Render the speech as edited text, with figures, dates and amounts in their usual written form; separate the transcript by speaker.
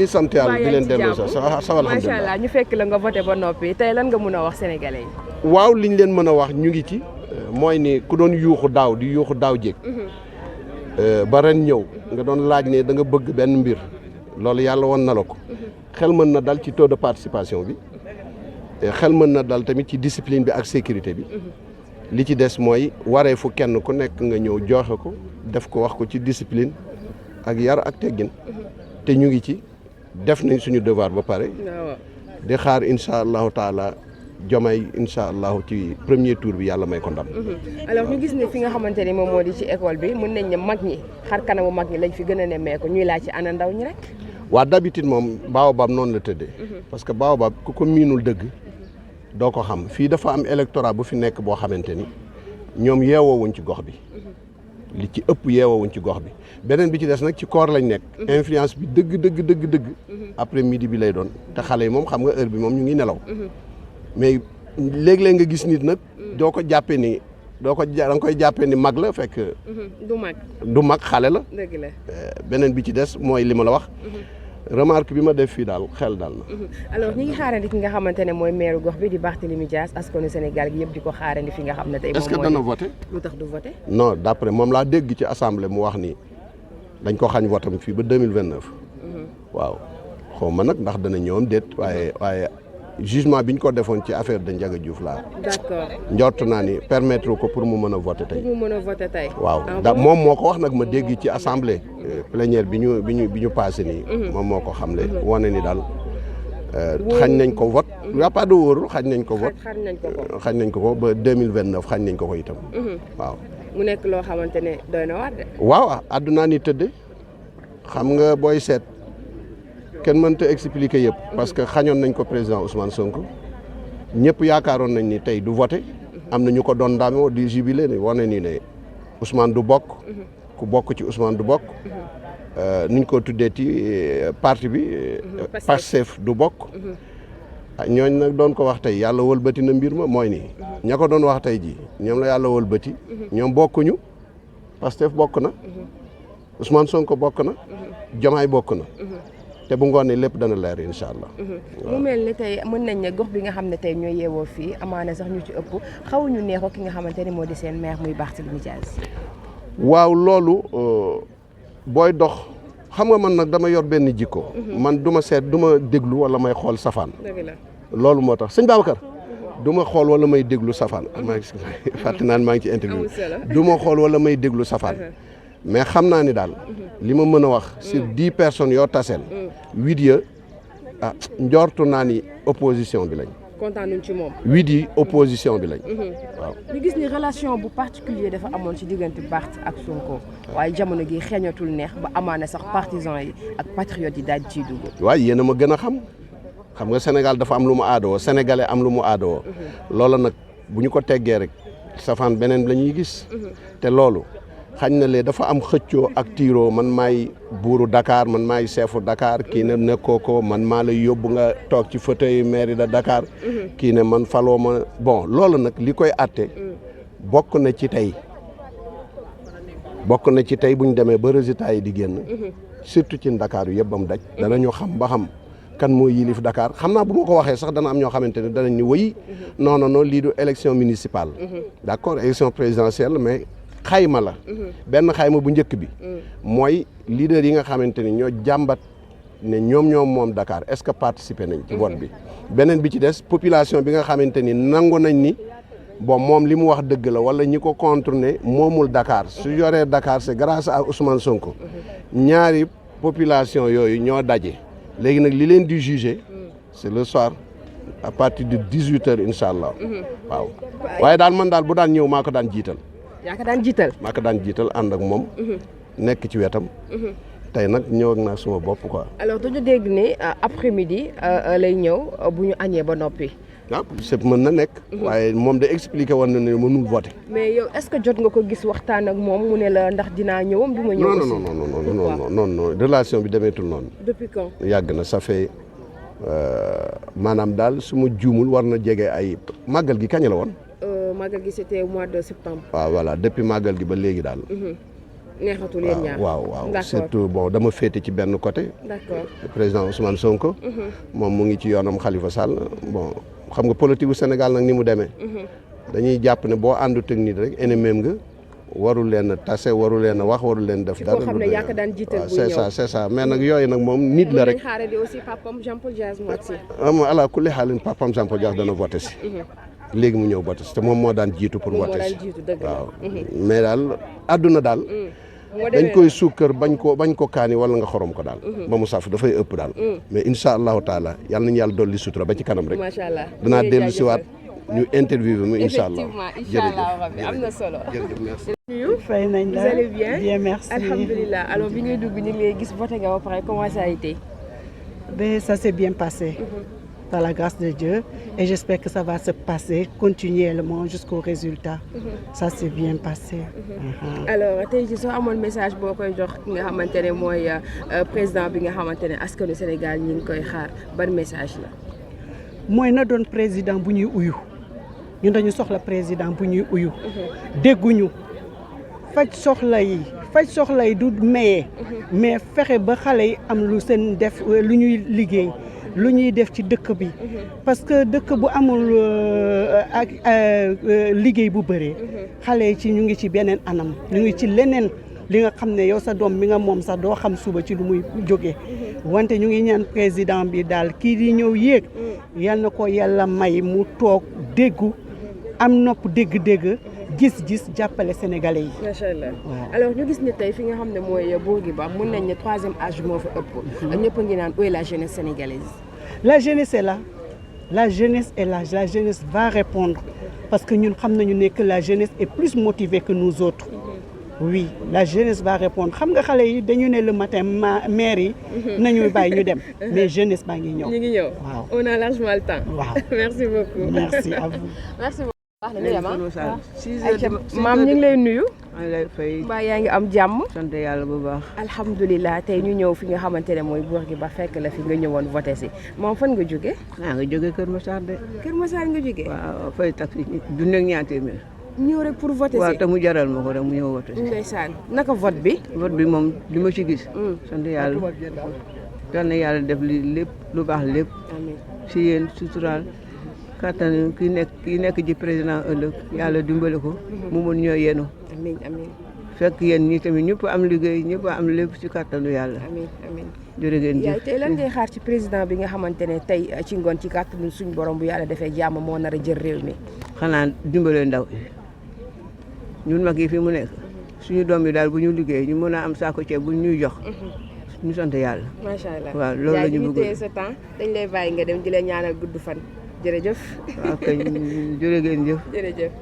Speaker 1: sant yàlla di leen dellu sa alhamdulilah
Speaker 2: macha allah ñu fekk la nga voté ba noppi tey lan nga mën a wax sénégalais yi.
Speaker 1: waaw liñ leen mën a wax ñu ngi ci mooy ni ku doon yuuxu daaw di yuuxu daaw jéeg ba ren ñëw nga doon laaj ne da nga bëgg benn mbir loolu yàlla won na la ko xel mën na dal ci taux de participation bi xel mën na dal tamit ci discipline bi ak sécurité bi li ci des mooy waree fu kenn ku nekk nga ñëw joxe ko def ko wax ko ci discipline ak yar ak teggin te ñu ngi ci def nañ suñu devoir ba pare di xaar incha allahu taala Diomaye incha allahu ci premier tour bi yàlla may ko ndam.
Speaker 2: alors ñu gis ne fi nga xamante ni moom moo di ci école bi mën nañ ne mag ñi xar kanamu mag ñi lañ fi gën a nemmee ko ñuy laaj ci ana ndaw ñi rek.
Speaker 1: waa d'habitude moom Baobab noonu la tëddee. parce que Baobab ku ko miinul dëgg doo ko xam fii dafa am électorat bu fi nekk boo xamante ni ñoom yeewoowuñ ci gox bi. li ci ëpp yeewoowuñ ci gox bi beneen bi ci des nag ci koor lañ nekk. influence bi dëgg. après midi bi lay doon te xale yi moom xam nga heure bi moom ñu ngi nelaw. mais léeg-léeg nga gis nit nag doo ko jàppee ni da nga koy jàppee ni mag la fekk. du mag xale la.
Speaker 2: dëgg la
Speaker 1: beneen bi ci des mooy li ma la wax. remarque bi ma def fii daal xel daal na.
Speaker 2: alors ñi ngi xaarandi ki nga xamante ne mooy maire gox bi di Barthélémy Dias askanu Sénégal gi yëpp di ko xaarandi fi nga xam ne tey.
Speaker 1: est-ce que dana voté.
Speaker 2: lu tax du voté.
Speaker 1: non d'après moom laa dégg ci assemblée mu wax ni dañ ko xañ votam fii ba 2029. waaw xaw ma nag ndax dana ñëwam déet waaye jugement bi ñu ko defoon ci affaire de Ndiaga Diouf laa.
Speaker 2: d'accord
Speaker 1: njort naa ni permettre ko pour mu mën a voter tey.
Speaker 2: pour mu mën a voter tey.
Speaker 1: waaw moom moo ko wax nag ma dégg ci assemblée plénière bi ñu passé nii. moom moo ko xamle wane ni daal xañ nañ ko vote. y a pas de wóorul xañ nañ ko vote. xañ nañ ko ba 2029 xañ nañ ko itam. waaw.
Speaker 2: mu nekk loo xamante ne doy na waar de.
Speaker 1: waaw àddunaa ni tëdde xam nga booy seet. kenn mënta expliquer yëpp parce que xañoon nañ ko président Ousmane Sonko ñëpp yaakaaroon nañ ni tey du voté am na ñu ko doon ndaamoo di jubilé ne wane ni ne Ousmane du bokk ku bokk ci Ousmane du bokk niñ ko tuddee ci parti bi Pastef du bokk ñooñ nag doon ko wax tey yàlla wëlbati na mbir ma mooy ni ña ko doon wax tey ji ñoom la yàlla wëlbati ñoom bokkuñu Pastef bokk na Ousmane Sonko bokk na Diomaye bokk na te bu ngoonee lépp dana leer incha allah.
Speaker 2: mu mel ni tey mën nañ ne gox bi nga xam ne tey ñooy yeewoo fii amaana sax ñu ci ëpp xawuñu neexoo ki nga xamante ne moo di seen maire muy Barthélémy Dias.
Speaker 1: waaw loolu booy dox xam nga man nag dama yor benn jikko. man du ma seet du ma déglu wala may xool safaan.
Speaker 2: dëgg la
Speaker 1: loolu moo tax sëñ Babacar. du ma xool wala may déglu safaan. maa ngi fàtte naan maa ngi ci interview du ma xool wala may déglu safaan. mais xam naa ni daal li ma mën a wax sur 10 personnes yoo taseel 8 ya njortu naa ni opposition bi lañ.
Speaker 2: kontaan nañ ci moom.
Speaker 1: 8 yi opposition bi lañ. waaw
Speaker 2: ñu gis ni relation bu particulier dafa amoon ci diggante Barth ak Sonko waaye jamono gi xeeñatul neex ba amaana sax partisans yi ak patriotes yi daal ciy dugg.
Speaker 1: waaye yéen a ma gën a xam nga Sénégal dafa am lu mu aadoo sénégalais am lu mu aadoo loola nag bu ñu ko teggee rek safaan beneen la ñuy gis te loolu. xañ na lee dafa am xëccoo ak tiiroo man maay buuru Dakar man maay seefu Dakar kii ne nekkoo ko man maa lay yóbbu nga toog ci fauteuil mairie de Dakar kii ne man faloo ma bon loolu nag li koy àtte bokk na ci tey bu ñu demee ba résultat yi di génn surtout ci Dakar yu yëpp bam daj danañu xam ba xam kan moo yilif Dakar xam naa bu ma ko waxee sax dana am ñoo xamante ne danañ ni wëy non lii du élection municipale d'accord élection présidentielle mais xayma la benn xayma bu njëkk bi mooy leader yi nga xamante ni ñoo jàmbat ne ñoom moom Dakar est-ce que participer nañ ci vote bi beneen bi ci des population bi nga xamante ni nangu nañ ni bon moom li mu wax dëgg la wala ñi ko contre ne moomul Dakar su yoree Dakar c'est grâce à Ousmane Sonko ñaari population yooyu ñoo daje léegi nag li leen di juger c'est le soir à partir de 18h incha allah waaw waaye daal man daal bu daan ñëw maa ko daan jiital.
Speaker 2: yaa ko daan jiital.
Speaker 1: maa ko daan jiital ànd ak moom. nekk ci wetam. tey nag ñëw ak naa suma bopp quoi.
Speaker 2: alors dañu dégg ni après midi lay ñëw bu ñu añee ba noppi.
Speaker 1: waaw c'est mën na nekk. waaye moom da expliqué woon na ne mënul voter.
Speaker 2: mais yow est-ce que jot nga ko gis waxtaan ak moom mu ne la ndax dinaa ñëwam du ma ñëw. non relation bi demeetul noonu. depuis quand.
Speaker 1: yàgg na ça fait maanaam daal su ma juumul war na jege ay màggal gi kañ la woon.
Speaker 2: màggal gi c'était au mois de septembre.
Speaker 1: waaw voilà depuis màggal gi ba léegi daal.
Speaker 2: neexatul yéen ñaar.
Speaker 1: waaw
Speaker 2: d'accord
Speaker 1: surtout bon dama féete ci benn côté.
Speaker 2: d'accord
Speaker 1: président Ousmane Sonko. moom mu ngi ci yoonam Khalifa Sall bon xam nga politique gu Sénégal nag ni mu demee. dañuy jàpp ne boo àndut ak nit rek ennemi nga. warul leen a tase warul leen a wax warul leen def dara.
Speaker 2: koo xam ne yaa ko daan jiital buy ñëw
Speaker 1: c'est ça mais nag yooyu nag moom nit la rek.
Speaker 2: mën nañu xaarandi aussi papam Jean-Paul Dias mu agsi.
Speaker 1: ala kulli xaalin papam Jean-Paul Dias dana voté si. léegi mu ñëw voté si te moom moo daan jiitu pour voté si. waaw mais daal àdduna daal. dañ koy suukar bañ ko kaani wala nga xorom ko daal. ba mu saf dafay ëpp daal. mais incha allahu taala yal nañu yàlla dolli sutura ba ci kanam rek.
Speaker 2: macha allah
Speaker 1: danaa dellu si waat ñu interview mu incha allah.
Speaker 2: effectivement am na solo.
Speaker 1: merci.
Speaker 3: fay nañ la
Speaker 2: vous allez bien?
Speaker 3: Bien, merci.
Speaker 2: Alhamdulillah. Alors bi ngay dugg ñu ngi lay gis voté nga ba pare comment ça a été?
Speaker 3: Ben, ça s'est bien passé. Par la grâce de Dieu. Et j'espère que ça va se passer continuellement jusqu'au résultat. Ça s'est bien passé.
Speaker 2: Alors tey jii soo amoon message boo koy jox ki nga xamante ne mooy président bi nga xamante ne askanu Sénégal ñi ngi koy xaar ban message la.
Speaker 3: mooy na doon président bu ñuy uyu ñun dañu soxla président bu ñuy uyu dégguñu faj soxla yi du maye mais fexe ba xale yi am lu seen def lu ñuy liggéey lu ñuy def ci dëkk bi parce que dëkk bu amul ak liggéey bu bëree xale yi ci ñu ngi ci beneen anam ñu ngi ci leneen li nga xam ne yow sa doom mi nga moom sax doo xam suba ci lu muy jógee wante ñu ngi ñaan président bi daal kii di ñëw yéeg yal na ko yàlla may mu toog déggu am nopp dégg-dégg gis-gis jàppale sénégalais yi.
Speaker 2: macha allah alors ñu gis ne tey fi nga xam ne mooy Bourguiba mun nañ ne 3e âge moo fa ëpp. ñëpp a ngi naan où est la jeunesse sénégalaise.
Speaker 3: La jeunesse est là la jeunesse est là la jeunesse va répondre parce que ñun xam nañu ne que la jeunesse est plus motivée que nous autres. Oui la jeunesse va répondre xam nga xale yi dañu ne le matin maire yi. nañu bàyyi ñu dem mais jeunesse baa ngi ñëw.
Speaker 2: ñu ngi ñëw
Speaker 3: waaw
Speaker 2: on a largement le temps.
Speaker 3: waaw
Speaker 2: merci beaucoup.
Speaker 3: merci à vous.
Speaker 2: merci beaucoup. maam ñu ngi lay nuyu.
Speaker 4: maa ngi lay fay.
Speaker 2: mbaa yaa ngi am jàmm.
Speaker 4: sant yàlla bu baax.
Speaker 2: alhamdulilah tey ñu ñëw fi nga xamante ne mooy Bourguiba fekk la fi nga ñëwoon voté si moom fan nga jóge
Speaker 4: nga jóge Kër Massar de.
Speaker 2: Kër Massar nga jóge
Speaker 4: waaw fay taxi junni ak ñaar téeméer.
Speaker 2: ñëw rek pour voté si.
Speaker 4: waaw te mu jaral ma ko rek mu ñëw voté si.
Speaker 2: ndeysaan naka vote bi.
Speaker 4: vote bi moom li ma ci gis. sant yàlla. yal na yàlla def li lépp lu baax lépp.
Speaker 2: amiin
Speaker 4: si yéen suturaal. kattan ki nekk ci président ëllëg yàlla dimbale ko. mu mun ñoo yenu.
Speaker 2: amiin amiin.
Speaker 4: fekk yéen ñi tamit ñëpp am liggéey ñëpp am lépp ci kattanu yàlla.
Speaker 2: amiin amiin.
Speaker 4: jërë ngeen jëf.
Speaker 2: yaay tey lan ngay xaar ci président bi nga xamante ne tey ci ngoon ci kattanu suñu borom bu yàlla defee jàmm moo nar a jël réew mi.
Speaker 4: xanaa dimbale ndaw ñun mag yi fi mu nekk suñu doom yi daal bu ñu liggéey ñu mën a am saako ceeb bu ñuy jox. ñu sant yàlla.
Speaker 2: macha allah
Speaker 4: waaw loolu la ñu bëgg
Speaker 2: téye sa temps dañ lay bàyyi nga dem di leen ñaanal gudd fan jërëjëf.
Speaker 4: waaw kay jërë ngeen jëf.
Speaker 2: jërëjëf.